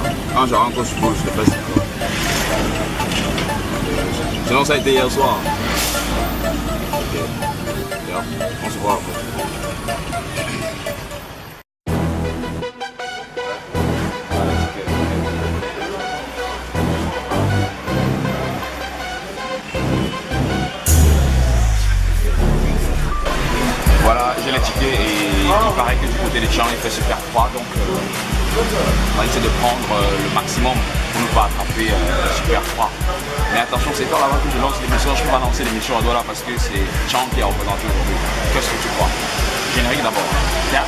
voilà. Quand je rentre au school, je te fais ça. Sinon, ça a été hier soir. Ok. Yeah. On se voit après. Voilà, j'ai les tickets et il paraît que du côté des champs il fait super froid, donc on va essayer de prendre le maximum pour ne pas attraper le super froid. Mais attention, c'est toi là-bas que je lance l'émission, je peux pas lancer l'émission à Douala parce que c'est Chang qui est représenté aujourd'hui. Qu'est-ce que tu crois? Générique d'abord. Tiens.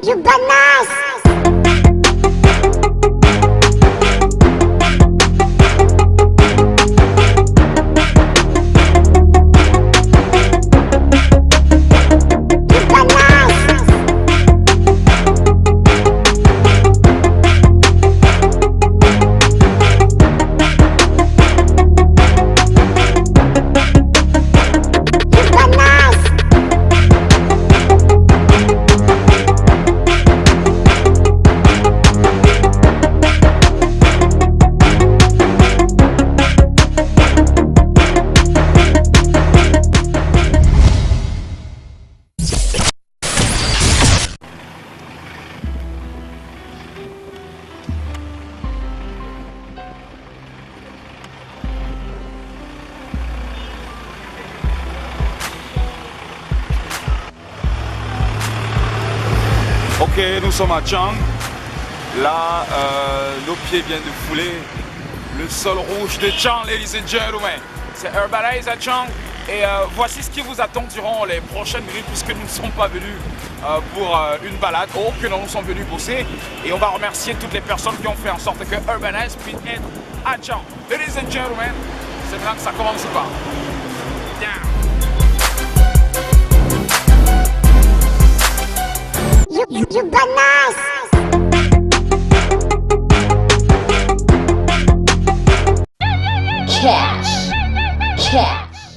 You bananas! Ok, nous sommes à Chang. Là, nos pieds viennent de fouler le sol rouge de Chang, ladies and gentlemen. C'est Urbanize à Chang. Et voici ce qui vous attend durant les prochaines nuits, puisque nous ne sommes pas venus pour une balade, ou que nous sommes venus bosser. Et on va remercier toutes les personnes qui ont fait en sorte que Urbanize puisse être à Chang. Ladies and gentlemen, c'est maintenant que ça commence ou pas. Yeah. You bananas! Cash.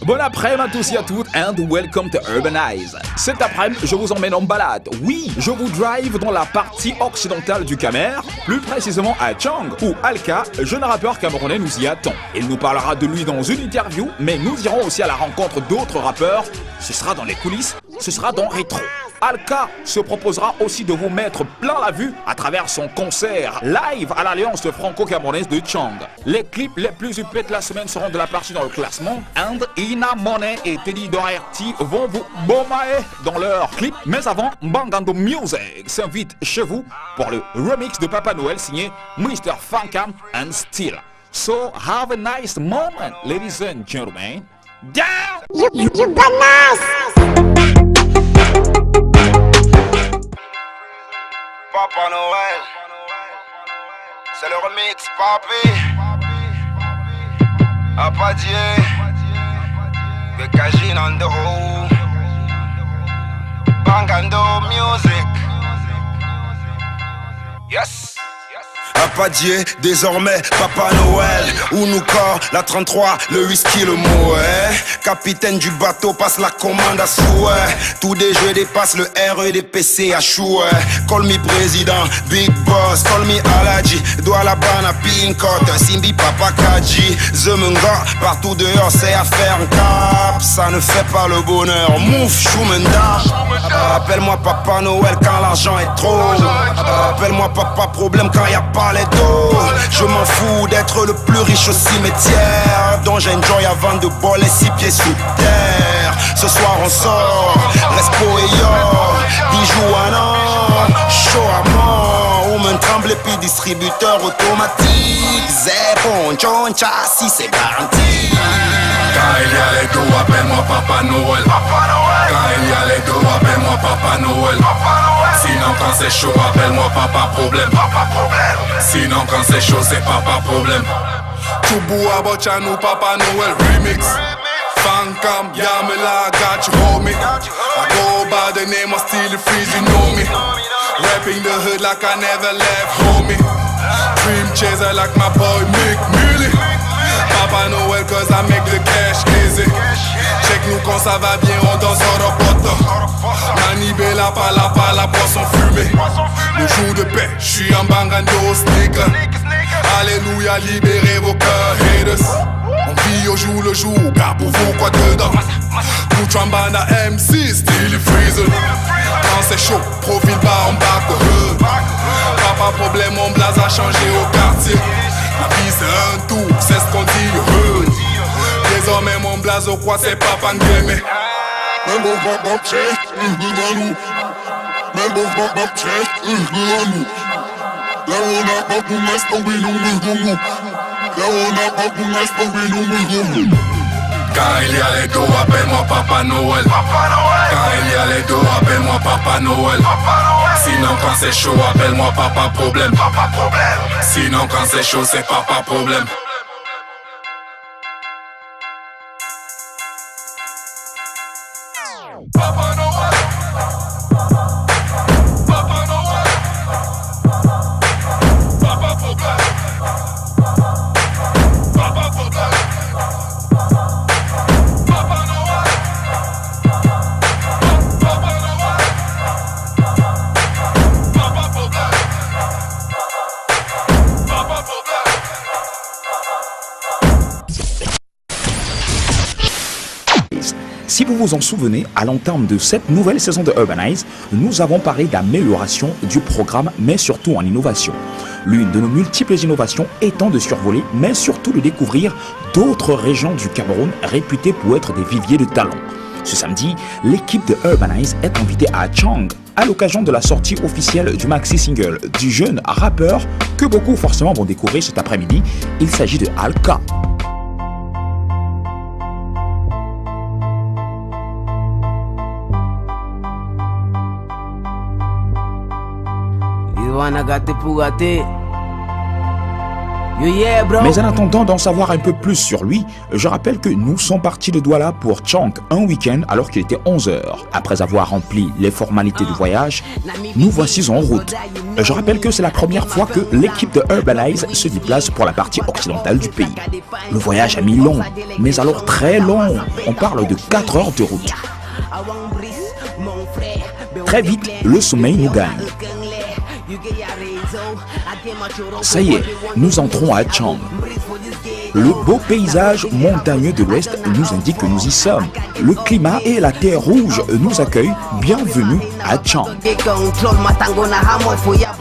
Bon après-midi à tous et à toutes and welcome to Urbanize. Cet après-midi, je vous emmène en balade. Oui, je vous drive dans la partie occidentale du Camer, plus précisément à Chang, où Alka, jeune rappeur camerounais, nous y attend. Il nous parlera de lui dans une interview, mais nous irons aussi à la rencontre d'autres rappeurs. Ce sera dans les coulisses, ce sera dans Rétro. Alka se proposera aussi de vous mettre plein la vue à travers son concert live à l'Alliance franco-camerounaise de Chang. Les clips les plus huppés de la semaine seront de la partie dans le classement. And Ina Monet et Teddy Doherty vont vous bomaer dans leur clip. Mais avant, Bangando Music s'invite chez vous pour le remix de Papa Noël signé Mr. Funkam and Steel. So have a nice moment, ladies and gentlemen. Down! You bananas! Papa Noël, c'est le remix, papi. Apadier, the Cajun on the hole. Bangando music. Yes. Apadier, désormais Papa Noël. Unuka, la 33, le whisky, le Moët. Capitaine du bateau, passe la commande à souhait. Tout des jeux dépasse le RE des PC à chouet. Call me président, big boss, call me Aladji. Doa la bana, pinkot, Simbi Papa Kaji. Zemunga, partout dehors, c'est à faire un cap. Ça ne fait pas le bonheur, mouf, choumenda. Appelle-moi Papa Noël quand l'argent est trop. Appelle-moi Papa Problème quand y a pas les dos. Je m'en fous d'être le plus riche au cimetière. Donc j'enjoy avant de bol les 6 pieds sous terre. Ce soir on sort, Respo et Yor, bijoux à non, chaud à mort. Ou me tremble puis distributeur automatique. Zépon, choncha, si c'est garanti. Quand il y a les dos, appelle-moi Papa Noël. Quand il y a les dos, appelle-moi Papa Noël. Sinon quand c'est chaud, appelle-moi Papa Problème. Sinon quand c'est chaud, c'est Papa Problème. Choubou Abochanou, Papa Noël remix. Funkam, Yamela, got you, homie. I go by the name of Steely Freeze, you know me. Rapping the hood like I never left, homie. Dream chaser like my boy Mick Muley. Papa Noël, cause I make the cash easy. Check nous quand ça va bien, on danse hors poto. Manibela, pas la poisson fumée. Le jour de paix, j'suis en bangando sneaker. Alléluia, libérez vos cœurs, haters. On vit au jour le jour, car pour vous quoi dedans. Kouchambana MC, style freezer. Quand c'est chaud, profil bas en back de hood. Papa problème, mon blaze a changé au quartier. La vie c'est un tour, c'est ce qu'on dit hood. Désormais mon blaze au quoi c'est Papa Ngueme. Quand il y a les dos, appelle-moi Papa Noël. Quand il y a les dos, appelle-moi Papa Noël. Sinon quand c'est chaud, appelle-moi Papa Problème. Sinon quand c'est chaud, c'est Papa Problème. Papa Noël. Papa Noël. Papa Problème. Papa Problème. Si vous vous en souvenez, à l'entame de cette nouvelle saison de Urbanize, nous avons parlé d'amélioration du programme, mais surtout en innovation. L'une de nos multiples innovations étant de survoler, mais surtout de découvrir d'autres régions du Cameroun réputées pour être des viviers de talents. Ce samedi, l'équipe de Urbanize est invitée à Chang, à l'occasion de la sortie officielle du maxi-single du jeune rappeur que beaucoup forcément vont découvrir cet après-midi. Il s'agit de Alka. Mais en attendant d'en savoir un peu plus sur lui, je rappelle que nous sommes partis de Douala pour Chang un week-end alors qu'il était 11h. Après avoir rempli les formalités du voyage, nous voici en route. Je rappelle que c'est la première fois que l'équipe de Urbanize se déplace pour la partie occidentale du pays. Le voyage a mis long, mais alors très long. On parle de 4 heures de route. Très vite, le sommeil nous gagne. Ça y est, nous entrons à Chang. Le beau paysage montagneux de l'Ouest nous indique que nous y sommes. Le climat et la terre rouge nous accueillent. Bienvenue à Chang.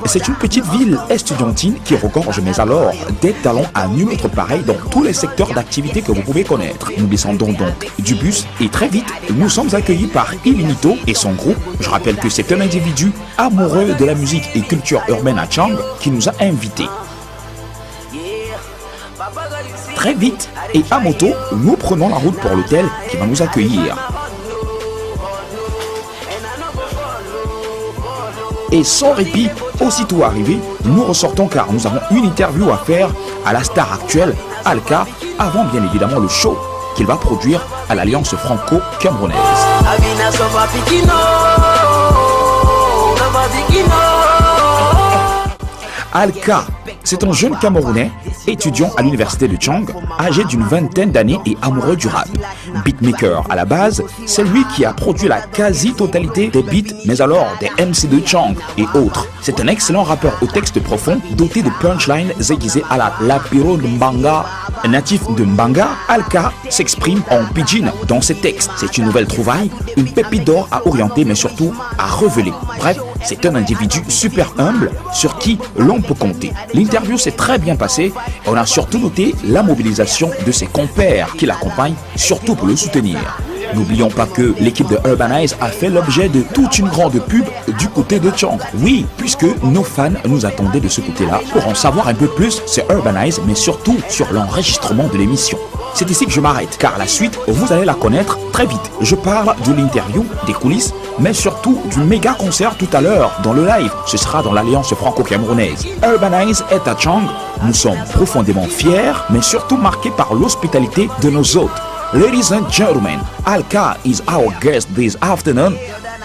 C'est une petite ville estudiantine qui regorge, mais alors des talents à nul autre pareil dans tous les secteurs d'activité que vous pouvez connaître. Nous descendons donc du bus et très vite, nous sommes accueillis par Ilinito et son groupe. Je rappelle que c'est un individu amoureux de la musique et culture urbaine à Chang qui nous a invités. Très vite et à moto, nous prenons la route pour l'hôtel qui va nous accueillir. Et sans répit, aussitôt arrivés, nous ressortons car nous avons une interview à faire à la star actuelle, Alka, avant bien évidemment le show qu'il va produire à l'Alliance franco-camerounaise. Alka, c'est un jeune Camerounais, étudiant à l'université de Chang, âgé d'une vingtaine d'années et amoureux du rap. Beatmaker à la base, c'est lui qui a produit la quasi-totalité des beats, mais alors des MC de Chang et autres. C'est un excellent rappeur au texte profond, doté de punchlines aiguisées à la Lapiro de Mbanga. Natif de Mbanga, Alka s'exprime en pidgin dans ses textes. C'est une nouvelle trouvaille, une pépite d'or à orienter, mais surtout à révéler. Bref, c'est un individu super humble sur qui l'on peut compter. L'interview s'est très bien passée. On a surtout noté la mobilisation de ses compères qui l'accompagnent, surtout pour le soutenir. N'oublions pas que l'équipe de Urbanize a fait l'objet de toute une grande pub du côté de Chang. Oui, puisque nos fans nous attendaient de ce côté-là pour en savoir un peu plus sur Urbanize, mais surtout sur l'enregistrement de l'émission. C'est ici que je m'arrête, car la suite, vous allez la connaître très vite. Je parle de l'interview, des coulisses, mais surtout du méga concert tout à l'heure dans le live. Ce sera dans l'Alliance franco-camerounaise. Urbanize est à Chang. Nous sommes profondément fiers, mais surtout marqués par l'hospitalité de nos hôtes. Ladies and gentlemen, Alka is our guest this afternoon.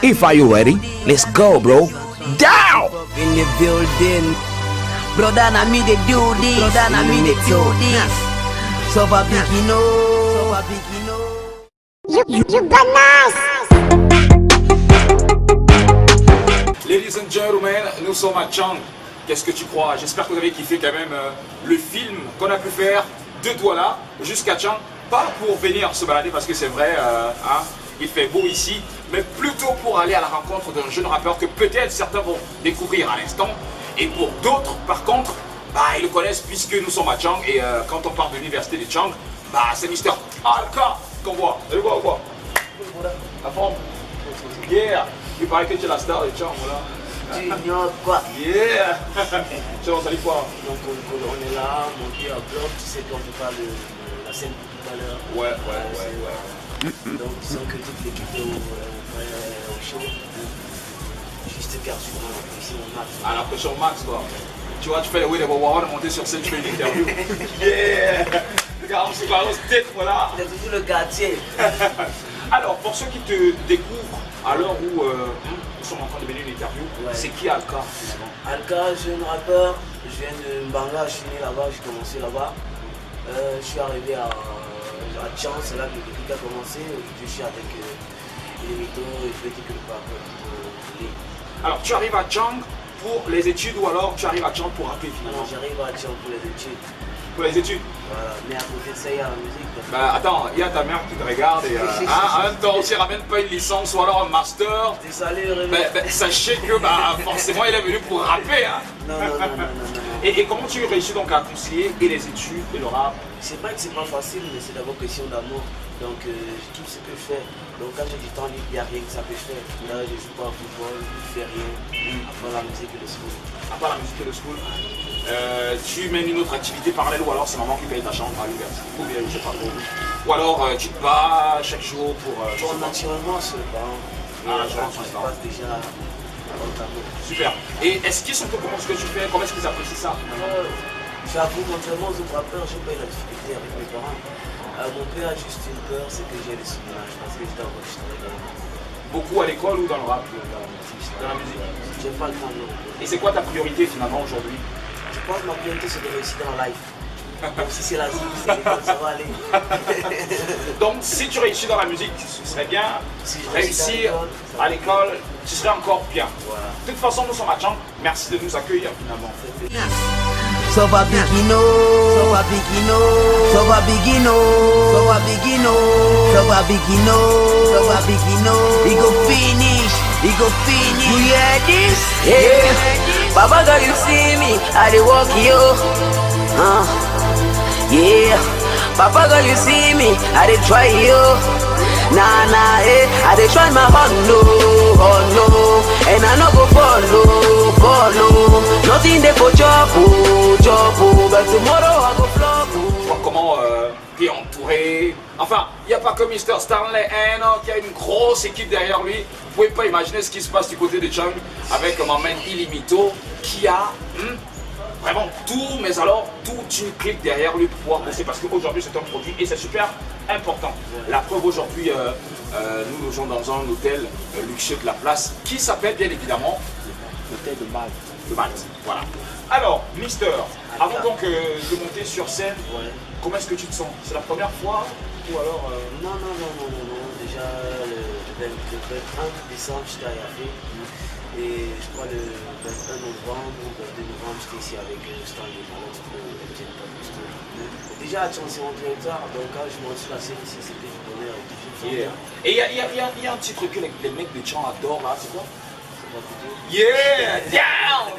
If are you ready, let's go, bro. Down! In the building, brother, na me they do this. Brother, na me they do this. Sova Bikino, Sova Bikino. You bananas. Ladies and gentlemen, nous sommes à Chang. Qu'est-ce que tu crois? J'espère que vous avez kiffé quand même le film qu'on a pu faire de Douala jusqu'à Chang. Pas pour venir se balader parce que c'est vrai, hein, il fait beau ici, mais plutôt pour aller à la rencontre d'un jeune rappeur que peut-être certains vont découvrir à l'instant. Et pour d'autres, par contre, bah, ils le connaissent puisque nous sommes à Chang. Et quand on parle de l'université de Chang, bah, c'est Mister Alka qu'on voit. Allez voir ou quoi? La forme? Yeah! Il paraît que tu es la star de Chang, voilà. Tu ignores quoi? Yeah! Tu vas salir quoi? Donc on est là, monté à bloc, tu sais qu'on peut pas la scène tout à l'heure. Ouais. Donc disons que toute l'équipe est au show. Juste garde sur moi, ici on max. À la pression max quoi. Tu vois, tu fais le way de Wawa de monter sur scène, tu fais une interview. Yeah! Regarde, c'est pas tête, voilà. C'est toujours le quartier. Alors, pour ceux qui te découvrent à l'heure où nous sommes en train de mener une interview, c'est qui Alka finalement? Alka, jeune rappeur, je viens de Mbanga, je suis né là-bas, j'ai commencé là-bas. Je suis arrivé à Chang, c'est là que le truc a commencé. Je suis avec les mythos et je vais dire que le parcours est plutôt. Alors, tu arrives à Chang pour les études ou alors tu arrives à Chang pour rapper finalement? Non, j'arrive à Chang pour les études. Pour les études? Voilà, mais à côté de ça, il y a la musique. Bah attends, il y a ta mère qui te regarde et en même temps aussi ramène pas une licence ou alors un master. T'es salé, Rémi. Sachez que bah, forcément il est venu pour rapper hein. Non. Et comment tu réussis donc à concilier et les études et le rap? C'est vrai que c'est pas facile, mais c'est d'abord question d'amour. Donc je kiffe ce que je fais. Donc quand j'ai du temps libre, il n'y a rien que ça que je fais. Là, je joue pas au football, je fais rien. À part la musique et le school. À part la musique et le school, tu mènes une autre activité parallèle ou alors c'est maman qui paye ta chambre à l'université? Ou bien je sais pas trop. Ou alors tu te bats chaque jour pour... naturellement, je le bats. Je passe déjà avant le tableau. Super. Et est-ce qu'ils sont au courant de ce que tu fais? Comment est-ce qu'ils apprécient ça? J'avoue, contrairement aux autres rappeurs, j'ai pas eu la difficulté avec mes parents. Mon père a juste une peur, c'est que j'ai les souvenirs parce que j'étais enregistré dans la musique. Beaucoup à l'école ou dans le rap? Dans la musique. J'ai pas le temps non. Et c'est quoi ta priorité finalement aujourd'hui? Je pense que ma priorité c'est de réussir dans life. Donc si c'est la vie, c'est l'école, ça va aller. Donc si tu réussis dans la musique, ce serait bien. Si je réussir à l'école, ce serait encore bien. Voilà. De toute façon, nous sommes à Chang. Merci de nous accueillir finalement. Sova Bikino, Sova Bikino, Sova Bikino, Sova Bikino, Sova Bikino, Sova Bikino. He go finish, he go finish. You hear this? Yeah. Baba girl, you see me, I dey walk you. Yeah. Papa girl, you see me, I dey try you. Nah, I dey try my heart, oh no, and I no go follow. Nothing dey for job, but tomorrow I go flop. Comment t'es entouré? Enfin, il n'y a pas que Mr. Stanley N qui a une grosse équipe derrière lui. Vous pouvez pas imaginer ce qui se passe du côté de Chang avec ma main Illimito qui a vraiment tout, mais alors toute une clique derrière lui pour pouvoir bosser parce qu'aujourd'hui c'est un produit et c'est super important. La preuve aujourd'hui, nous logeons dans un hôtel luxueux de la place qui s'appelle bien évidemment l'hôtel de Malte. Voilà. Alors, Mister, avant donc de monter sur scène, comment est-ce que tu te sens? C'est la première fois ou alors Non. Déjà le 21 décembre j'étais à Yafé. Et je crois le 21 novembre ou le 22 novembre, j'étais ici avec Stanley Malone pour MJ Capisto. Déjà, à Chang, c'est mon territoire, donc quand je monte sur la scène ici, c'était du bonheur et du film. Et il y a un petit truc que les mecs de Chang adorent là, c'est quoi? Yeah! Down!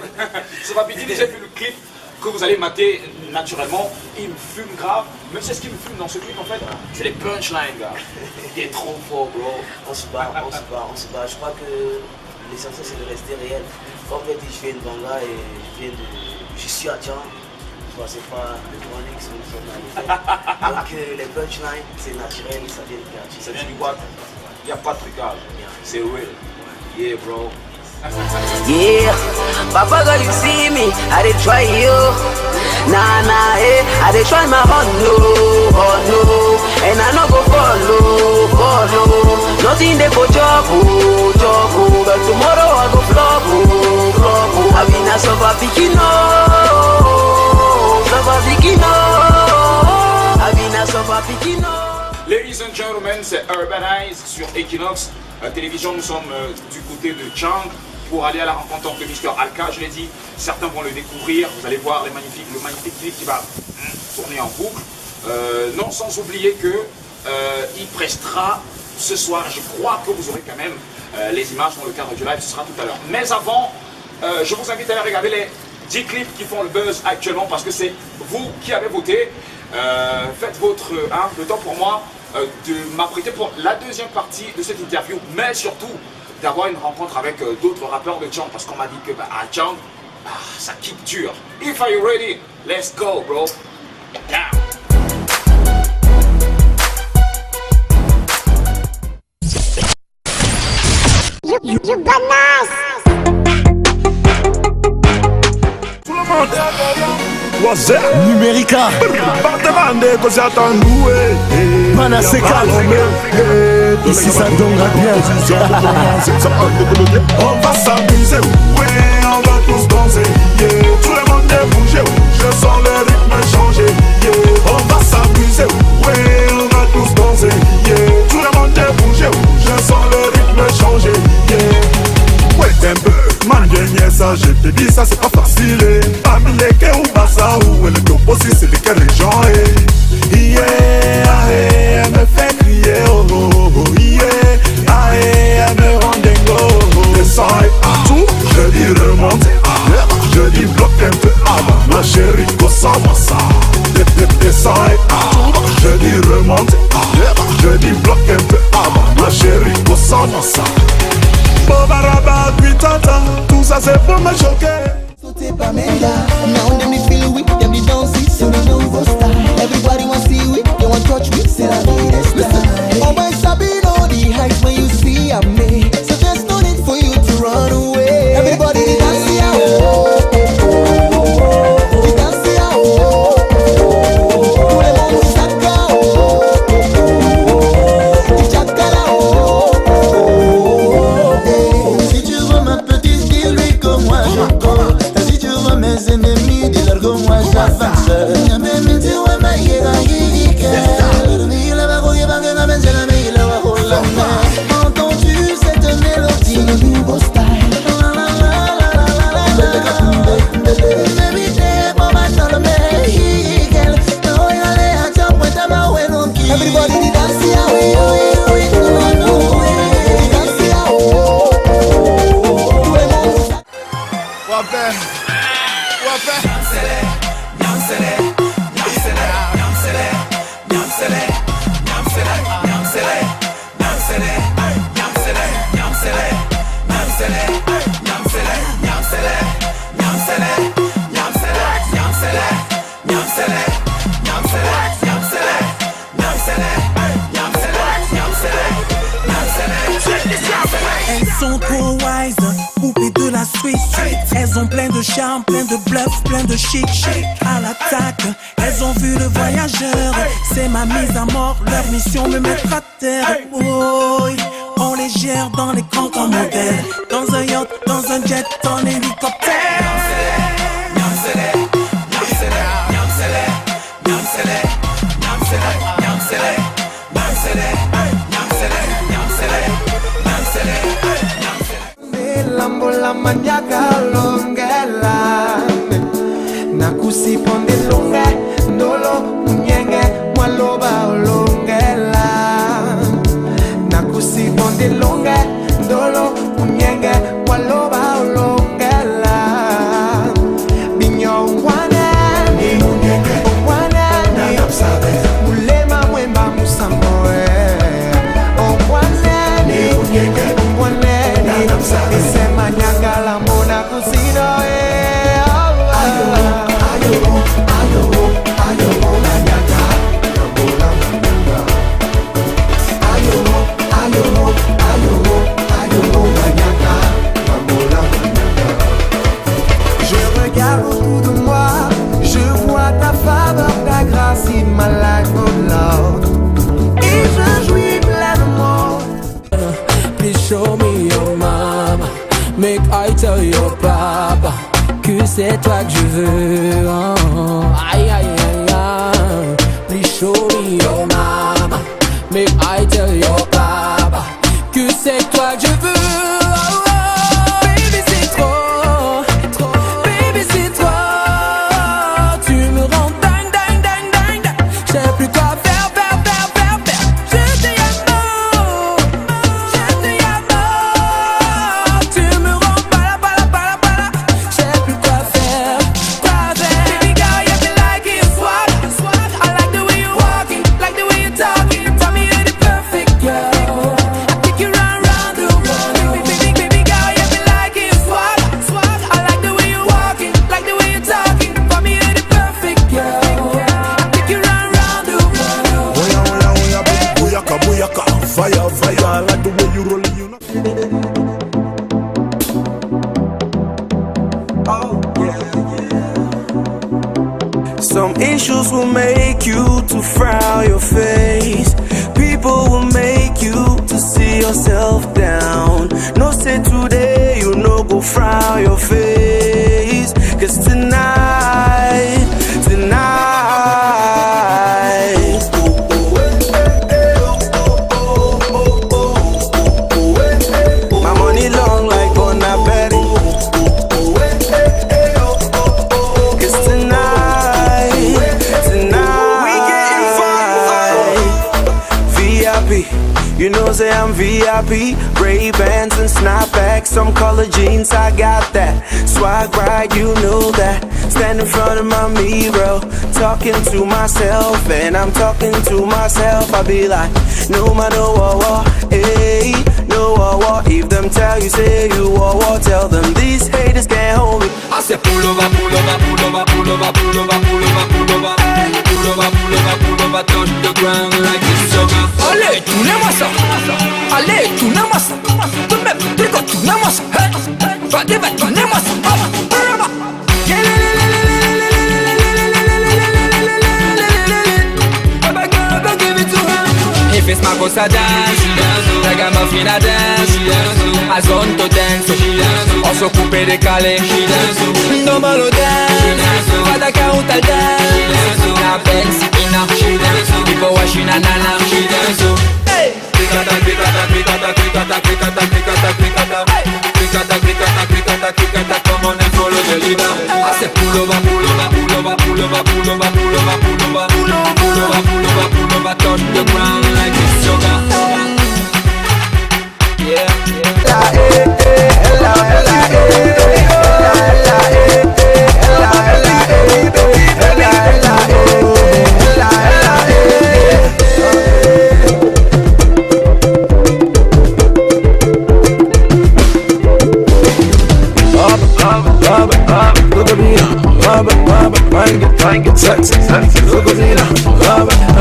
Ça va péter, j'ai vu le clip que vous allez mater naturellement. Il me fume grave. Mais c'est ce qui me fume dans ce clip en fait. C'est les punchlines, gars. Il est trop fort, bro. On se bat. Je crois que l'essentiel c'est de rester réel. Comme je dis, je viens de Banga et je suis à Chang. C'est pas le grand X ou le son. Donc les punchlines, c'est naturel, ça vient de quartier. Ça vient du boîte. Il n'y a pas de trucage. C'est real. Yeah, bro. Yeah, Papa girl, you see me, I dey try you. Nah, I dey try my heart, no, and I no go follow. Nothing dey for job, but tomorrow I go flop. I been a Sova Bikino, I been gentlemen, c'est Urbanize sur Equinox Télévision. Nous sommes du côté de Chang pour aller à la rencontre de Mr. Alka. Je l'ai dit, certains vont le découvrir. Vous allez voir le magnifique clip qui va tourner en boucle. Non, sans oublier que il prestera ce soir. Je crois que vous aurez quand même les images dans le cadre du live. Ce sera tout à l'heure. Mais avant, je vous invite à aller regarder les 10 clips qui font le buzz actuellement parce que c'est vous qui avez voté. Faites le temps pour moi de m'apprêter pour la deuxième partie de cette interview, mais surtout d'avoir une rencontre avec d'autres rappeurs de Chang parce qu'on m'a dit que à Chang, ça kick dur. If are you ready, let's go, bro. Down. You bananas! What's that? Numérica. Pas demander que ça t'en nous. Manasseh calme. Ici ça donnera bien. On va s'amuser, ouais, on va tous danser, yeah. Tout le monde est bougé, je sens le rythme changer, yeah. On va s'amuser, ouais, on va tous danser, yeah. Tout le monde est bougé, je sens le rythme changer, yeah. Ouais, un peu, man, gagner ça, je te dis ça, c'est pas facile, eh. Parmi les quais ou Bassa ou le topo, si c'est des quels les gens, eh. Yeah, elle me fait crier, oh, oh, oh, yeah. Elle me rend dingo. Descends et partout, je dis remonte, je dis bloque un peu avant. Ma chérie, ressens-moi ça. Descends et partout, je dis remonte, je dis bloque un peu avant. Ma chérie, ressens-moi ça. Bobaraba, puis tata, tout ça c'est pour me choquer. Now them they feel we, them they don't see, so they know go style. Everybody want see we, they want touch we, say la vie is style. Always sabi know the heights when you see a me, so there's no need for you to run away. Everybody they dance ya, oh, they dance ya, oh, tout le monde s'accorde, oh, chacala, oh. Si tu veux ma petite, dis-lui que moi je compte. Mes ennemis, dis-leur que moi j'avance. Même si ouais ma yéga yéga, il va rouiller par que la main c'est la main, il va rouler la main. Entends-tu cette mélodie, le nouveau style. Everybody did dance here, we dance here, oh. Elles sont trop wise, poupées de la Suisse. Elles ont plein de charme, plein de bluff, plein de chic. À l'attaque, elles ont vu le voyageur. C'est ma mise à mort, leur mission me mettre à terre. Oh, on les gère dans les grands comme modèles. Dans un yacht, dans un jet, en hélicoptère. La maniaca longela nakusi ponde longa ndolo munyenge mwaloba longela nakusi ponde longa ndolo munyenge mwaloba longela binyo wana ni munyenge wana ni mulema mwemba musamboe o wana ni munyenge wana ni Manyaga la mona cusino Je regarde autour de moi, je vois ta faveur, ta grâce in my life, oh Lord. Et je jouis pleinement. Please show me your mama. Make I tell your papa que c'est toi que je veux. Aïe aïe aïe aïe. Please show me your mama. Make I c'est toi que je veux. Oh, oh. Baby c'est trop, baby c'est trop. Tu me rends dingue, dingue, dingue, dingue, dingue. Je sais plus quoi faire. Je te aime, tu me rends bala. Je sais plus quoi faire. Baby girl, you feel like it's swag. I like the way you walking, like the way you talking. Tell me you're the perfect girl. I take you round the world. Baby girl, you feel like it's swag. I like the way you walking, like the way you talking. For me you're the perfect girl. I take you round the world. Booyaka, booyaka, fire, fire. I like the way you roll it, you know. Some issues will make you to frown your face. People will make you to see yourself down. No say today you no go frown your face. Cause tonight my money long like Bonaberi. Cause tonight we getting fine. VIP, you know say I'm VIP. Ray-Bans and snapbacks, some color jeans, I got that. Swag right, you know that. Stand in front of my mirror, talking to myself, and I'm talking to myself. I be like, no matter what, hey, no what. If them tell you say you what, tell them these haters can't hold me. I say pull over, touch the ground like it's sugar. Allez, tournez-moi ça. Allez, tournez-moi ça. Tout le même truc, tournez-moi ça. Va, tournez-moi ça. If it's my cosa dance, ragamuffin a dance, azonto dance, also coupe décalé, no malo dance, fada karuta dance, na benzina, people washing a nana, hey, krikata, come on and follow the leader. I say pull over, touch the ground like it's sugar.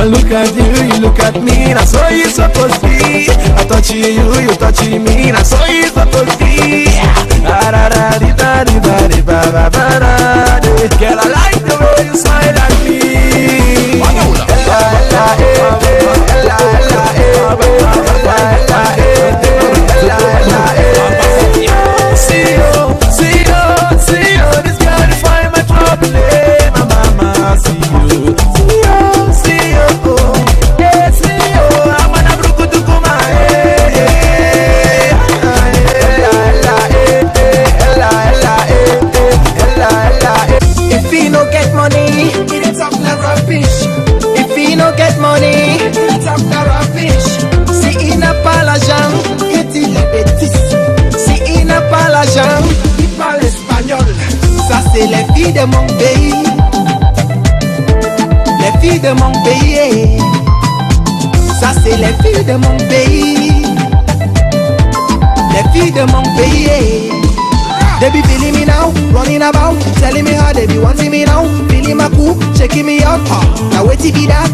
Look at you look at me, that's how you supposed to be. I touching you touching me, that's how you supposed to be. Girl, I like the way you smile at me. See you, this girl is find my trouble, my mama. See you. If he no get money, it's up the fish. If he no get money, it's up the fish. Si il n'a pas l'argent, il est bêtise. Si il n'a pas l'argent, il parle espagnol. Ça c'est les filles de mon pays. Les filles de mon pays. Ça c'est les filles de mon pays. Les filles de mon pays. They be feeling me now, running about, telling me how they be wanting me now. Feeling my cool, shaking me up. Now wait till be that,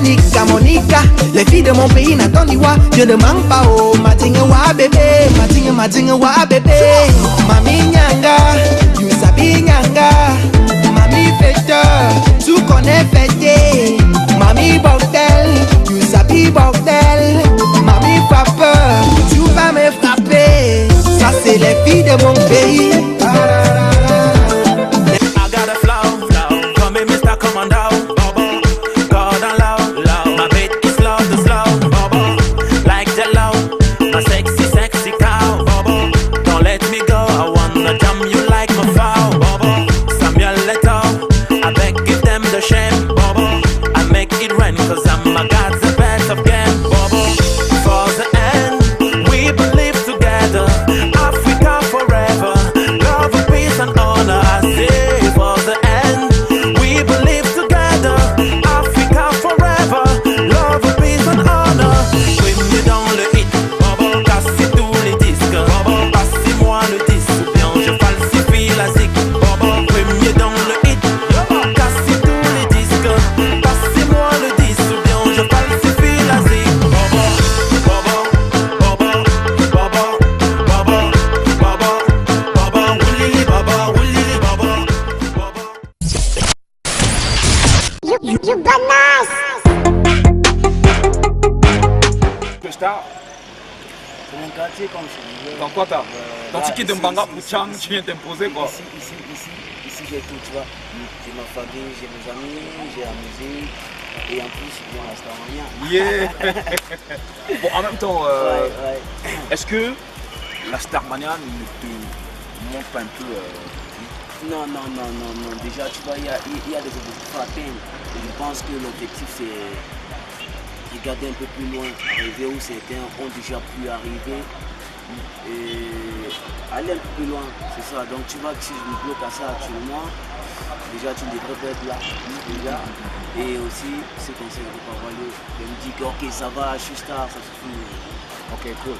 Nika, Monica. Les filles de mon pays n'attendent pas, je ne manque pas. Oh, Matinga bébé, Matinga bébé. Mami Nyanga, you sabi Nyanga. Mami fêteur, tu connais fêter. Mami bordel, you sabi bordel. Mami frappeur, tu vas me frapper. Ça c'est les filles de mon pays. I got a flow, call me Mr. Commando, bobo. God and low, my beat is slow, like jello. My sexy mon quartier comme je disais. Dans quoi t'as Ton ticket de Mbanga pour Tchang, tu viens t'imposer quoi. Ici j'ai tout, tu vois. J'ai ma famille, j'ai mes amis, j'ai la musique. Et en plus, j'ai la Starmania. Yeah. Bon, en même temps, est-ce que la Starmania ne te montre pas un peu Non. Déjà, tu vois, il y a des objectifs à atteindre. Et je pense que l'objectif, c'est regarder un peu plus loin, arriver où certains ont déjà pu arriver. Et aller un peu plus loin, c'est ça. Donc, tu vois que si je me bloque à ça actuellement, déjà, tu ne devrais pas être là. Déjà. Et aussi, ce conseil de Pavalio, je me dis que ok, ça va, je suis star, ça suffit. Ok, cool.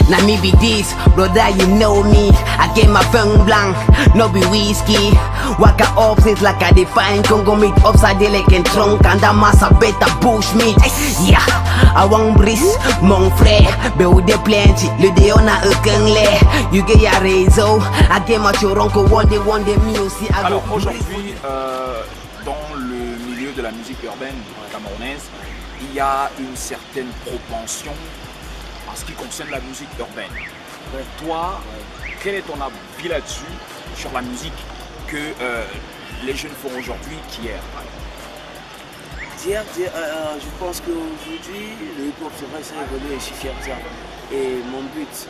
Now me be this, brother, you know me. I get my phone blank, no be whiskey. Waka up, it's like I define Congo meat upside the leg and trunk. And that massa better bush meat. Yeah, I want brise, mon frère. Mais où des plenty, le dé on a aucun lait. You get your réseau, I get my choron que one day me aussi. Alors aujourd'hui, dans le milieu de la musique urbaine camerounaise, il y a une certaine propension en ce qui concerne la musique urbaine. Toi, quel est ton avis là-dessus, sur la musique que les jeunes font aujourd'hui qu'hier? Je pense qu'aujourd'hui, le hip-hop, c'est vrai, ça évolue et je suis fier de ça. Et mon but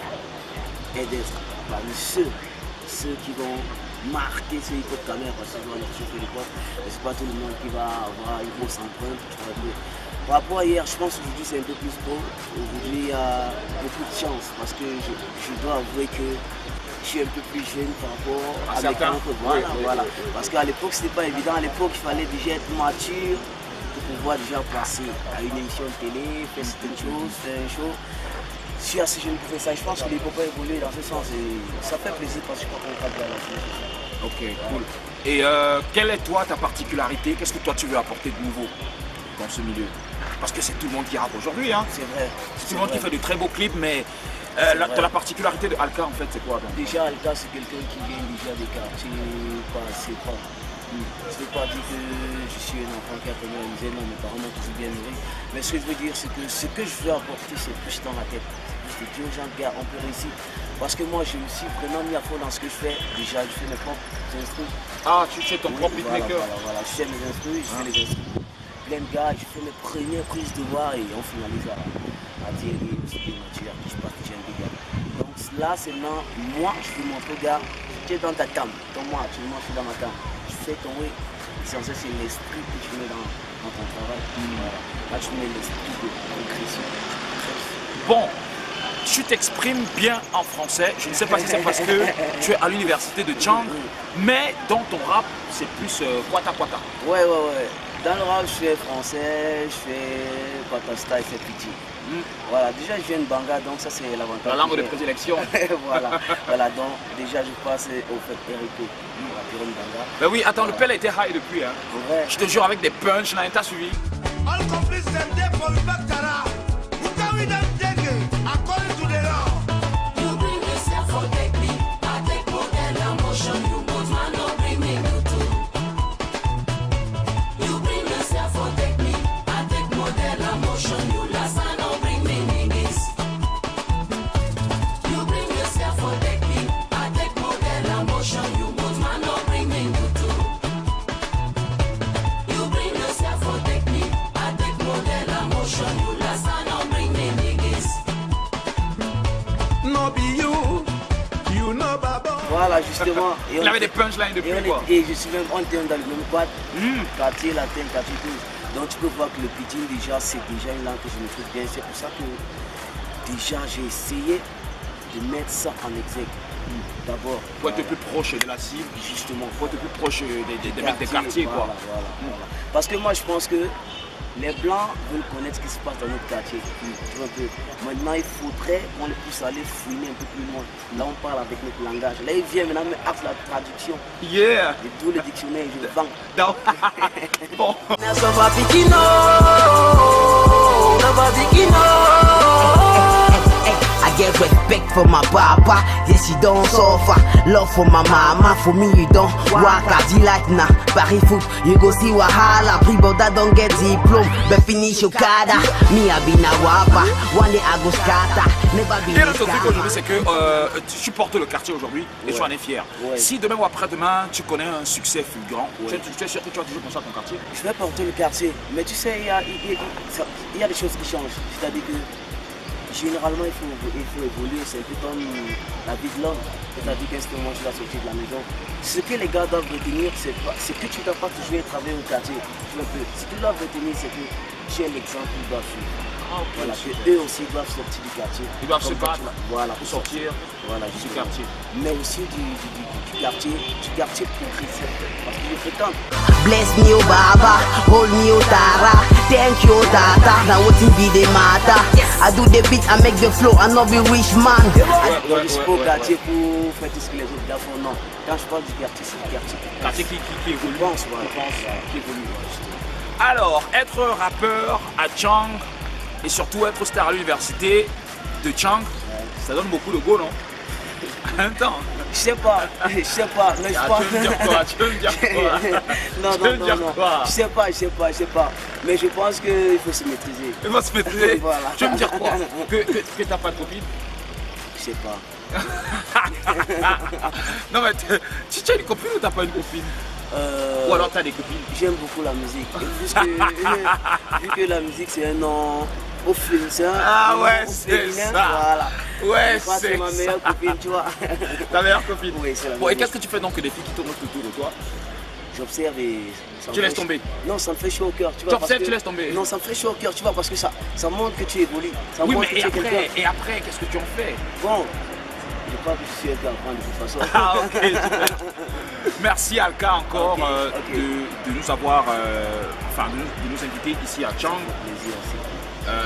est d'être parmi ceux qui vont marquer ce hip-hop caméra, parce que leur chef de l'époque, c'est pas tout le monde qui va avoir une grosse empreinte. Par rapport à hier, je pense qu'aujourd'hui c'est un peu plus pro. Aujourd'hui il y a beaucoup de chance parce que je dois avouer que je suis un peu plus jeune par rapport à mes camarades. Voilà. Parce qu'à l'époque c'était pas évident. À l'époque il fallait déjà être mature pour pouvoir déjà passer à une émission de télé, faire certaines choses, faire un show. Je suis assez jeune pour faire ça. Je pense que les hip-hop a évolué dans ce sens et ça fait plaisir parce que je crois qu'on va bien la fin. Ok, cool. Et quelle est toi ta particularité? Qu'est-ce que toi tu veux apporter de nouveau dans ce milieu? Parce que c'est tout le monde qui rappe aujourd'hui, hein. C'est vrai. C'est tout le monde qui fait de très beaux clips, mais la particularité de Alka en fait c'est quoi donc? Déjà Alka c'est quelqu'un qui vient déjà des quartiers, je ne veux pas dire que je suis un enfant qui a connu la misère, non, mes parents m'ont toujours bien nourri. Mais ce que je veux dire c'est que ce que je veux apporter c'est plus dans la tête. Je dis aux gens, gars, on peut réussir. Parce que moi je me suis vraiment mis à fond dans ce que je fais. Déjà je fais mes propres instruments. Ah, tu fais ton propre beatmaker? Voilà, je fais mes instruments, je fais les instruments. Plein de gars, je fais mes premières prises de voix et on finalise à Thierry, Moussouki, Mathieu, qui je partage un dégât. Donc là, c'est maintenant, moi, je fais mon regard, tu es dans ta cam, moi, actuellement, je suis dans ma cam. Je fais ton way, l'essentiel, c'est l'esprit que tu mets dans ton travail. Voilà. Là, tu mets l'esprit de progression. Bon, tu t'exprimes bien en français, je ne sais pas si c'est parce que tu es à l'université de Tchang, mais dans ton rap, c'est plus Kwata. Ouais. Dans le rap, je fais français, je fais Patasta et c'est petit. Voilà, déjà je viens de Banga, donc ça c'est l'avantage. La langue de prédilection. voilà, donc déjà je passe au fait RIP, la Pyramide Banga. Ben oui, attends, le pelle a été high depuis, hein. Ouais. Je te jure avec des punchlines, t'as suivi? Voilà, justement. Il avait des punchlines depuis quoi. Et je suis même, on était dans le même quad, quartier latin, quartier tous. Donc tu peux voir que le pitching déjà, c'est déjà une langue que je maîtrise bien. C'est pour ça que déjà j'ai essayé de mettre ça en exergue. D'abord. Pour être plus proche de la cible. Justement. Pour être plus proche des mecs des quartiers quoi. Voilà. Parce que moi je pense que les Blancs veulent connaître ce qui se passe dans notre quartier. Tu vois un peu. Maintenant, il faudrait qu'on les pousse à aller fouiner un peu plus loin. Là, on parle avec notre langage. Là, il vient maintenant me faire la traduction. Yeah! Et tous les dictionnaires, je vends. Non. Bon. I get respect for my papa. Yes, you don't suffer. Love for my mama. For me, you don't walk a like na Paris foot. You go see Wahala. Pre-border don't get diploma. But finish your kada. Me, I be na wapa. One day I go scatter. Never be. Et le truc aujourd'hui, c'est que tu supportes le quartier aujourd'hui et tu en es fier. Si demain ou après-demain, tu connais un succès fulgurant, tu es sûr que tu vas toujours penser à ton quartier? Je vais porter le quartier, mais tu sais, il y a des choses qui changent. C'est-à-dire que généralement, il faut évoluer. C'est un peu comme la vie de l'homme. C'est-à-dire qu'est-ce que moi je dois sortir de la maison. Ce que les gars doivent retenir, c'est que tu ne dois pas toujours travailler au quartier. Ce qu'ils doivent retenir, c'est que tu es l'exemple qu'ils doivent suivre. Voilà, que eux aussi doivent sortir du quartier. Ils doivent se battre pour sortir du quartier. Mais aussi du quartier progressif. Parce qu'ils fréquentent. Bless me, oh Baba, hold me, oh Tara. Thank you, oh Tata. Now what it be the matter? I do the beat, I make the flow, I not be rich man. Donc je suis pas au quartier pour faire tout ce que les autres gars font, non. Quand je parle du quartier, c'est le quartier. Quartier qui évolue. Qui évolue. Alors, être rappeur à Tchang et surtout être star à l'université de Tchang, ça donne beaucoup de go, non? Attends. Je sais pas, mais je pense. Tu veux me dire quoi? Non. Je sais pas. Mais je pense qu'il faut se maîtriser. Il faut se maîtriser. Voilà. Tu veux me dire quoi? Que t'as pas de copine? Je sais pas. Non mais tu as une copine ou t'as pas une copine? Ou alors t'as des copines? J'aime beaucoup la musique. Vu que la musique c'est un nom au féminin. Ah ouais, c'est ça. Voilà. Ouais, c'est ma meilleure copine, tu vois. Ta meilleure copine? Oui, c'est la Bon, et qu'est-ce que tu fais donc des filles qui tournent autour de toi? J'observe et... Tu laisses tomber? Non, ça me fait chaud au cœur, tu vois. Tu observes, tu laisses tomber? Non, ça me fait chaud au cœur, tu vois, parce que ça montre que tu évolues. Ça oui, montre mais que tu es quelqu'un. et après, qu'est-ce que tu en fais? Bon, je ne sais pas que je suis un gars de toute façon. Ah, ok. Merci Alka encore de nous avoir, de nous inviter ici à Tchang.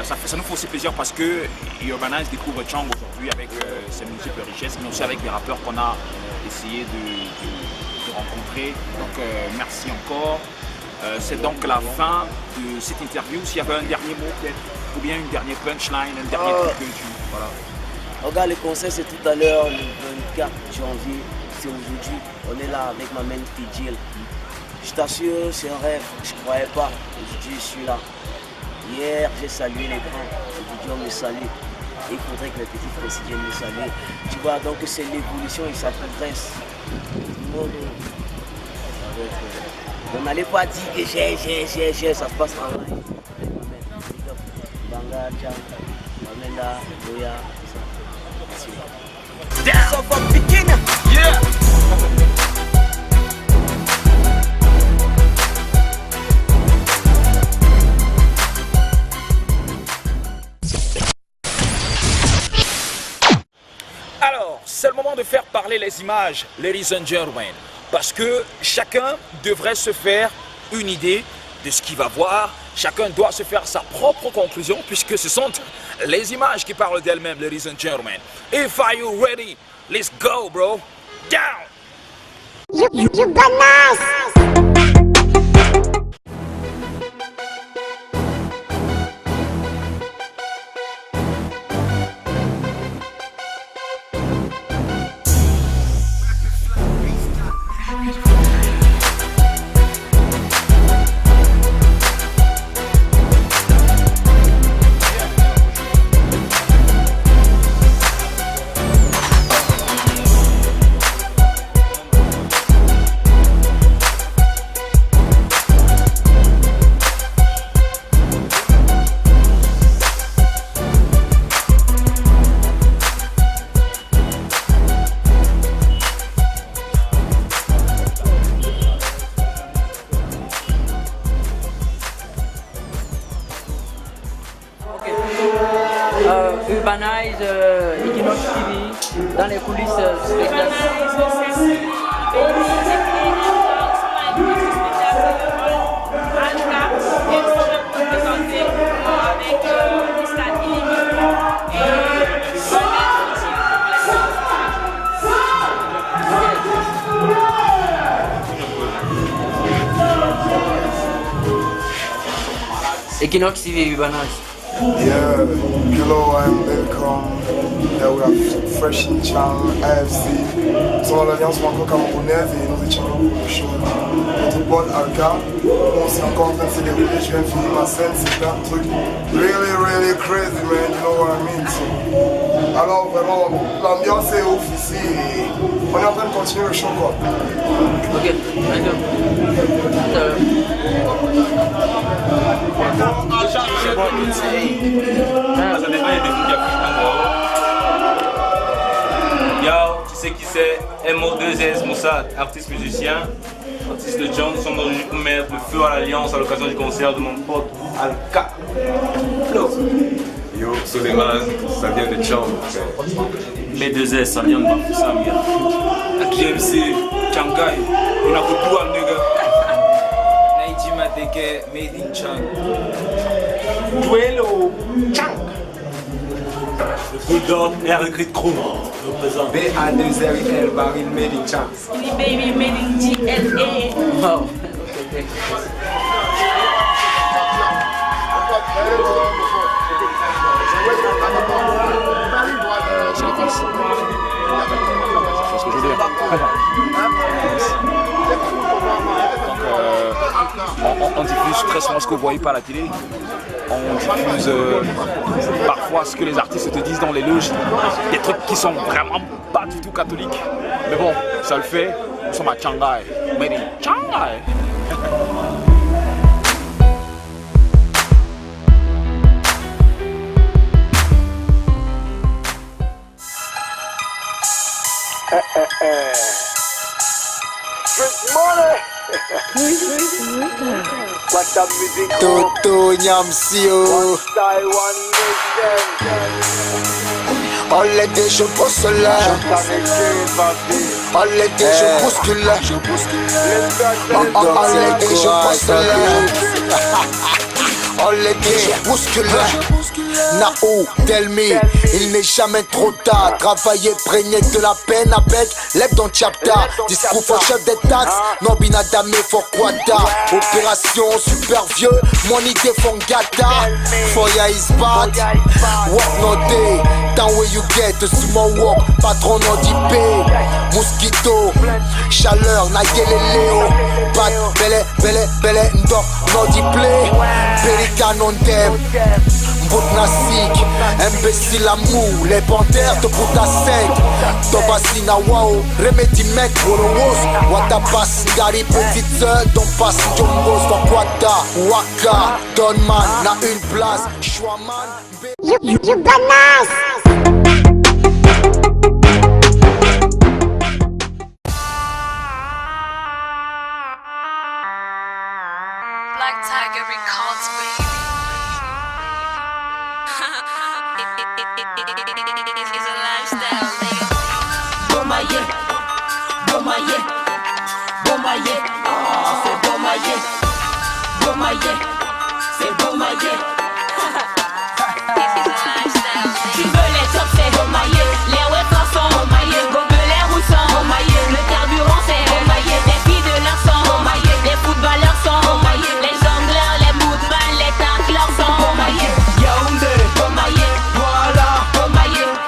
Ça nous fait aussi plaisir parce que Urbanize découvre Tchang aujourd'hui avec ses multiples richesses, mais aussi avec des rappeurs qu'on a essayé de rencontrer. Donc merci encore. C'est donc la fin de cette interview. S'il y avait un dernier mot peut-être, ou bien une dernière punchline, un dernier truc que tu... Voilà. Regarde, le concert c'est tout à l'heure, le 24 janvier, c'est aujourd'hui. On est là avec ma main Jill. Je t'assure, c'est un rêve, je ne croyais pas. Aujourd'hui, je suis là. Hier, j'ai salué les grands. Aujourd'hui, on me salue. Et il faudrait que les petits quotidiens me saluent. Tu vois, donc c'est l'évolution et ça progresse. On n'allait pas dire que j'ai, ça se passe en live. Banga, Tchang, Mamenda, Goya. So from beginning, yeah. Alors, c'est le moment de faire parler les images, ladies and gentlemen, parce que chacun devrait se faire une idée de ce qu'il va voir. Chacun doit se faire sa propre conclusion puisque ce sont les images qui parlent d'elles-mêmes, ladies and gentlemen. If are you ready, let's go, bro. Down. You bananas. Urbanize, Equinox TV, dans les coulisses du spectacle. Equinox TV, Urbanize. Yeah, hello, I'm Belcom we have Fresh in Chang, AFC, nous sommes dans l'Alliance franco-camerounaise et nous étions là pour le show. Notre pote Alka, on s'est encore en train de se dérouler, je viens de finir ma scène, c'est plein de trucs really crazy, man, you know what I mean. So, alors vraiment, l'ambiance est ouf ici et on est en train de continuer le show quoi. Ok, Yo, tu sais qui c'est? MO2S Moussad, artiste musicien, artiste de John. Nous sommes dans le jeu pour mettre le feu à l'Alliance à l'occasion du concert de mon pote Alka. Yo, Soleiman, ça vient de Chang. B2S, ça vient de Bafoussam, gars. GMC, Shanghai, on a beaucoup à nigga. Naijima Deke, made in Chang. Duelo, Chang. Le Bulldog et Harry Krum représente. BA2RL, Baril, made in Chang. Baby, made in GLA. Wow. On diffuse très souvent ce que vous voyez pas à la télé. On diffuse parfois ce que les artistes te disent dans les loges. Des trucs qui sont vraiment pas du tout catholiques. Mais bon, ça le fait. Nous sommes à Shanghai. Made in Shanghai. Drink money. What up music? Toto Nyamsio. On l'été je bosse là. On l'été je bouscule là. On l'été je bosse là. On l'été je bouscule là. Nao, tell me, il n'est jamais trop tard. Travailler prégné de la peine avec l'aide dans chapta. Discours for chef des taxes, non binadame for quata. Opération super vieux, mon idée fongata. Foya is bad, work no day. Down where you get, small walk, patron no dip. Mosquito, chaleur, naïe les léo. Bat, belle, ndok, no diplé. Pelican on them. Nasik, imbécile à mou, les panthères te foutent à sec. Tobasina wao, remedi mec, Wolowos, Watapas, Ngari, petite sœur, don passe, Jombos, Wakwata, Waka, Donman, n'a une place, Chouaman, You bananas! Black Tiger Records, baby. It's a lifestyle, nigga. Bomaye, Bomaye, Bomaye, c'est Bomaye, Bomaye, c'est Bomaye. It's a lifestyle, nigga. Tu veux les tops, c'est Bomaye. Les webs sont Bomaye. Gobelins ou sans Bomaye. Le carburant, c'est Bomaye. Les filles de l'heure sont Bomaye. Les footballeurs sont Bomaye. Les jongleurs, les moutmans, les tacleurs sont Bomaye. Yaoundé, Bomaye.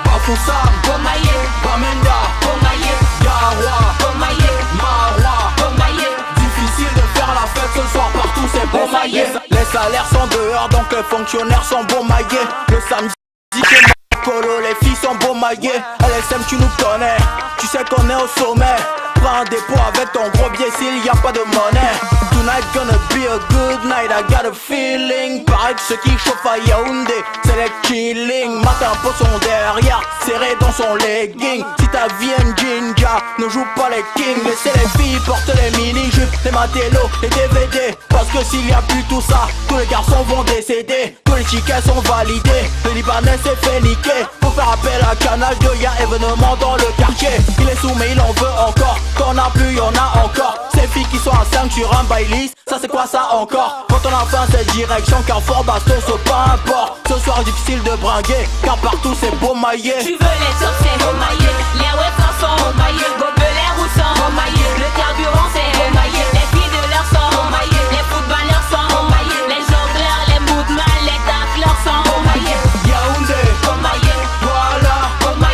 Bafoussam, Bomaye, Bamenda, Bomaye, Garoua, Bomaye, Marois, Bomaye. Difficile de faire la fête ce soir partout c'est Bomaye. Les salaires sont dehors donc les fonctionnaires sont Bomaye. Le samedi que Colo, les filles sont Bomaye. LSM tu nous connais, tu sais qu'on est au sommet. Prends un dépôt avec ton gros biais s'il y a pas de monnaie. Tonight gonna be a good night, I got a feeling. Pareil que ceux qui chauffent à Yaoundé, c'est les killing. Matin pour son derrière, serré dans son legging. Si ta vie aime Jinja, ne joue pas les kings. Laissez les filles porter les mini-jupes, les matellos, les DVD. Parce que s'il y a plus tout ça, tous les garçons vont décéder. Tous les tickets sont validés, le Libanais s'est fait niquer. Faut faire appel à Canal 2, y'a événement dans le quartier. Il est sous mais il en veut encore. Qu'on a plus, y'en a encore. Ces filles qui sont à 5 sur un bailis, ça c'est quoi ça encore? Quand on a faim cette direction, Carrefour, Bastos, peu importe. Ce soir difficile de bringuer, car partout c'est Bomaye. Tu veux les tops, c'est Bomaye. Les webs sont Bomaye. Gobelins ou sans Bomaye. Le carburant c'est Bomaye. Les filles de l'heure sont Bomaye. Les footballeurs sont Bomaye. Les jongleurs, les moutmans, les tacleurs sont Bomaye. Yaoundé, Bomaye, voilà, Bomaye.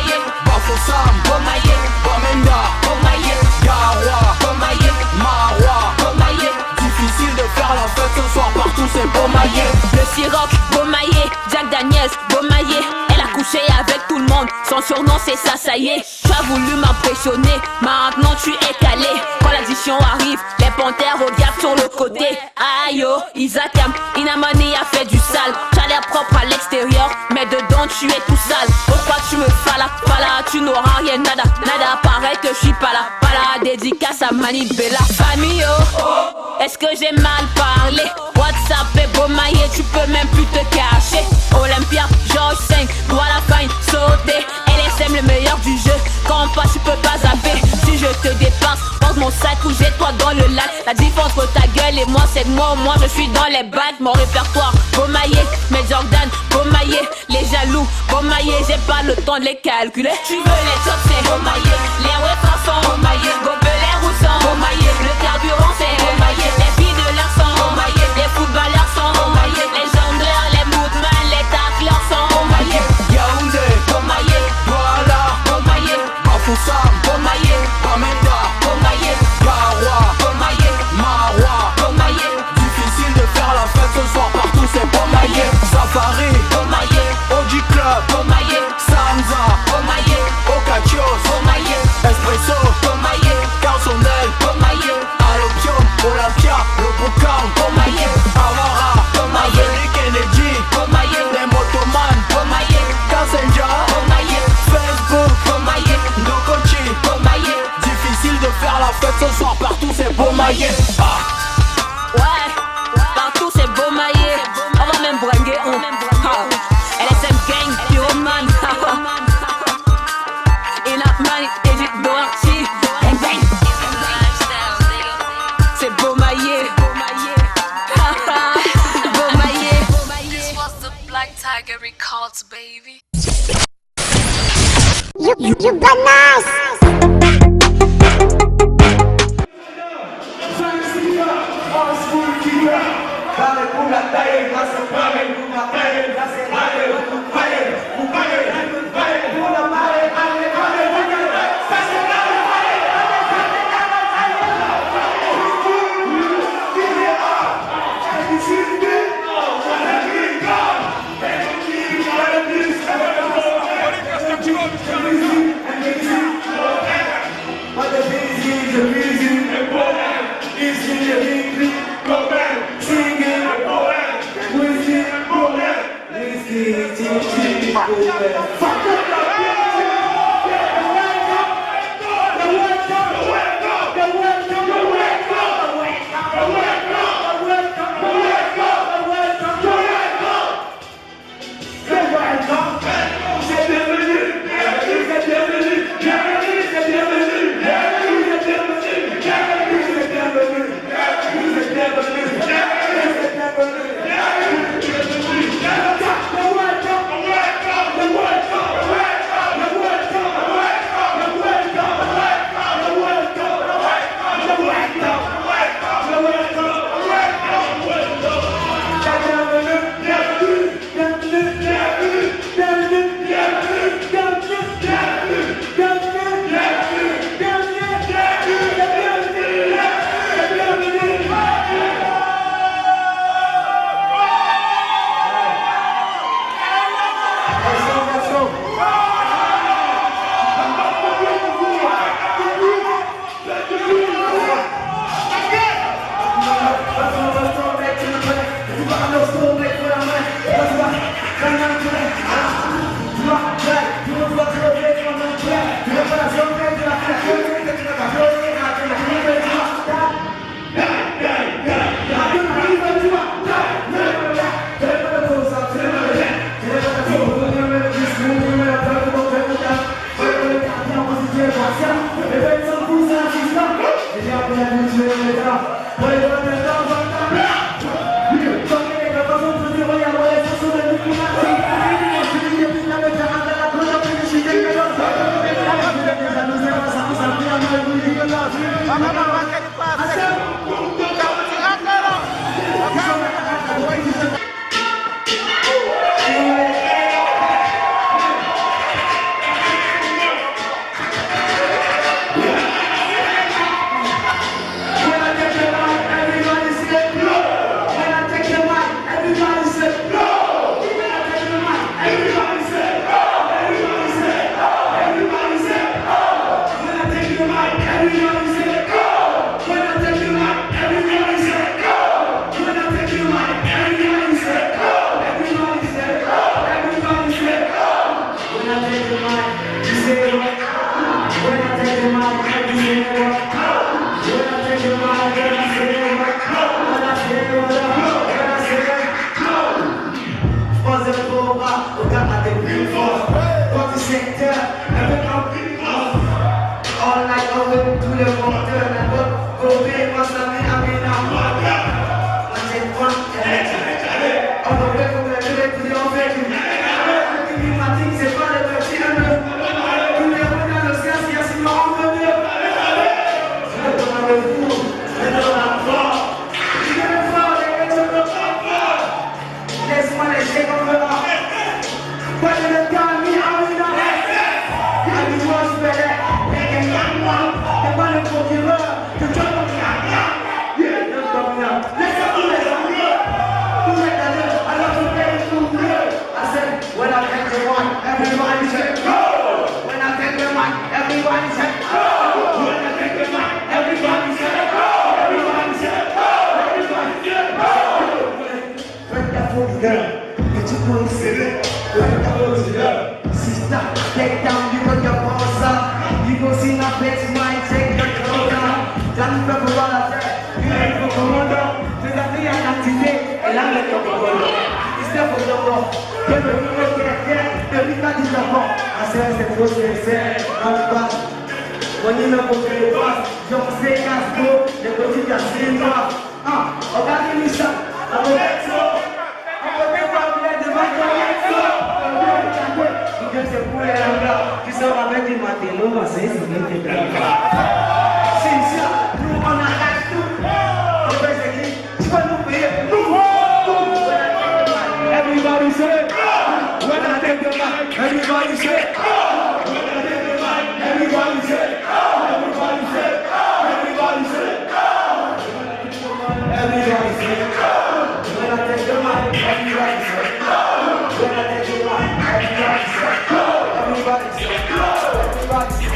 partout c'est Beaumaillé. Le Ciroc, Beaumaillé, Jack Daniels, Beaumaillé. Elle a couché avec tout le monde, son surnom c'est ça, ça y est. Tu as voulu m'impressionner, maintenant tu es calé. Quand l'addition arrive, les panthères regardent sur le côté. Aïe oh, Isaac Inamani a fait du sale. T'as l'air propre à l'extérieur, mais dedans tu es tout sale. Pourquoi tu me fala, tu n'auras rien, nada, nada. Paraît que je suis pas là, dédicace à Mani Bella. Famille oh, est-ce que j'ai mal parlé? WhatsApp et Beaumaillé, tu peux même plus te cacher. Olympia, George 5, doit la fine, sauter. LSM le meilleur du jeu, quand on passe tu peux pas zapper. Si je te dépasse, porte mon sac ou jette-toi dans le lac. La différence entre ta gueule et moi c'est que moi au moins je suis dans les bacs. Mon répertoire, Beaumaillé, mes Jordan, Beaumaillé. Les jaloux, Beaumaillé, j'ai pas le temps de les calculer. Tu veux les tops c'est Beaumaillé, les wefers sont Beaumaillé, Gobelin Roussan, Beaumaillé, le carburant c'est Beaumaillé, les filles de l'air sont Beaumaillé, les footballeurs sont Beaumaillé, les jongleurs, les moodmen, les tacleurs sont Beaumaillé. Yaoundé, Beaumaillé, Douala, Beaumaillé, Bafoussam, Beaumaillé, Bamenda, Beaumaillé, Garoua, Beaumaillé, Maroua, Beaumaillé. Difficile de faire la fête ce soir partout c'est Beaumaillé. Safari, Beaumaillé, Oji Club, Beaumaillé, Sanza, Beaumaillé, Ocatios, Beaumaillé, Espresso, Beaumaillé, Carsonel, Beaumaillé, Alopium, Olympia, le Boucan, Beaumaillé, Amara, Beaumaillé, Avenue Kennedy, Beaumaillé, les motoman, Beaumaillé, Kassenja, Beaumaillé, Facebook, Beaumaillé, Ndokochi, Beaumaillé. difficile de faire la fête ce soir partout c'est Beaumaillé. Ouais, partout c'est Beaumaillé. On va même bringuer LSM Gang, Pyroman. Inapman, Egypt, Doarchi, Bang Bang. C'est Beaumaillé. Beaumaillé. This was the Black Tiger Records, baby. You bananas! When I take your girl. Get your clothes serré, like a rose girl. Sister, take down, you got your boss up. You go see my face, mind, take your clothes down. Don't be for all of that. You ain't for commando. Tu l'as mis en activité, et là, le top of the world. It's never the law. Get the real get, the real is the law. I said, c'est faux, c'est not bad. When you know what you want, don't say that's good, they go to the same path. Okay, Lisa, I'm a exo. I'm a big family, the mic on exo. Because the poor area, you saw my baby, my Teloma says, you need to drink. Since you on a hat too, basically, you want to pay it. Everybody say, when I take the mic, everybody say, everybody say, everybody say, everybody say, everybody say, when I take the mic, everybody say, when I take the mic, everybody say, everybody say, everybody say.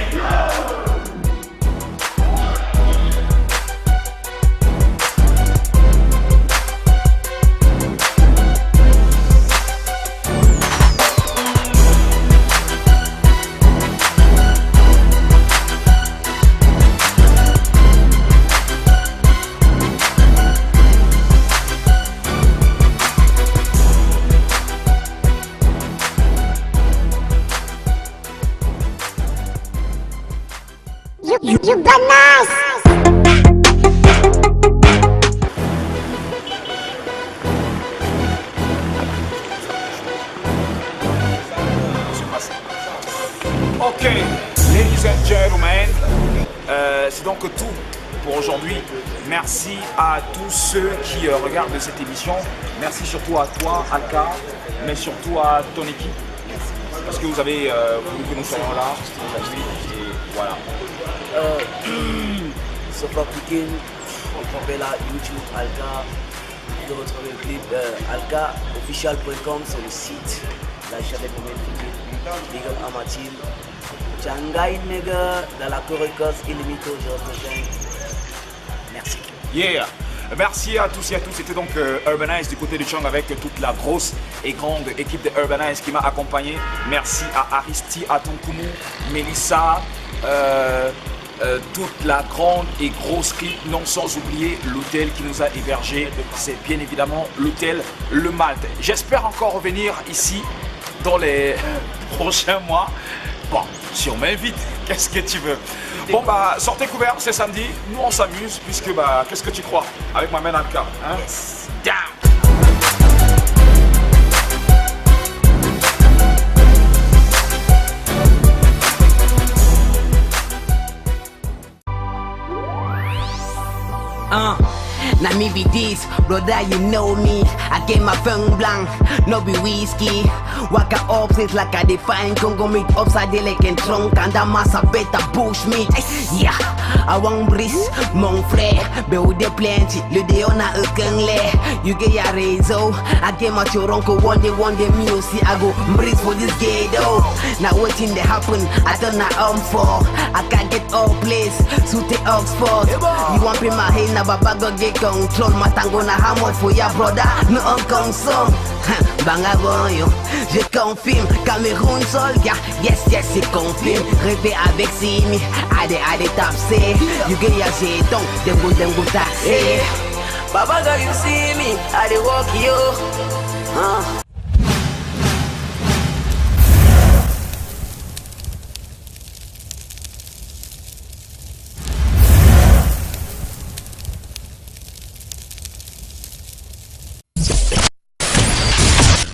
You got nice! Ok, ladies and gentlemen, c'est donc tout pour aujourd'hui. Merci à tous ceux qui regardent cette émission. Merci surtout à toi, Alka, mais surtout à ton équipe. Parce que vous avez voulu que nous soyons là aujourd'hui. Et voilà. C'est pas compliqué. On peut là YouTube, Alka. De retrouver le clip alkaofficial.com, c'est le site. La chaîne de mes Big up à Mathilde. Shanghai nigga, dans la Correcos illimité aujourd'hui. Merci. Yeah! Merci à tous et à tous. C'était donc Urbanize du côté de Chang avec toute la grosse et grande équipe de Urbanize qui m'a accompagné. Merci à Aristi, à Tonkumu, Melissa, toute la grande et grosse clique, non sans oublier l'hôtel qui nous a hébergés. C'est bien évidemment l'hôtel Le Malte. J'espère encore revenir ici dans les prochains mois. Bon, si on m'invite, qu'est-ce que tu veux? Bon bah, sortez couverts, c'est samedi, nous on s'amuse, puisque bah, qu'est-ce que tu crois? Avec ma main dans le cas, hein? Yes. Down. Now me be this, brother, you know me. I get my phone blank, no be whiskey. Waka up, it's like I define Congo meat upside the leg and trunk. And that massa better bush meat. Yeah, I want bris, mon frère. But de plenty, le de on a aucun you get your réseau. I get my choronko one day me aussi. I go bris for this ghetto. Now what in the happen, I don't know for. I can't get all place, suit the Oxford. You want pay my head, now baba go get control. My tango na how much for your brother, no unconsume. Banga boyo, je confirme, Cameroun soldat, yes c'est confirme. Rêver avec Simi, ade tapse. You get your jeton, them go taxi. Baba girl, you see me, I dey walk you.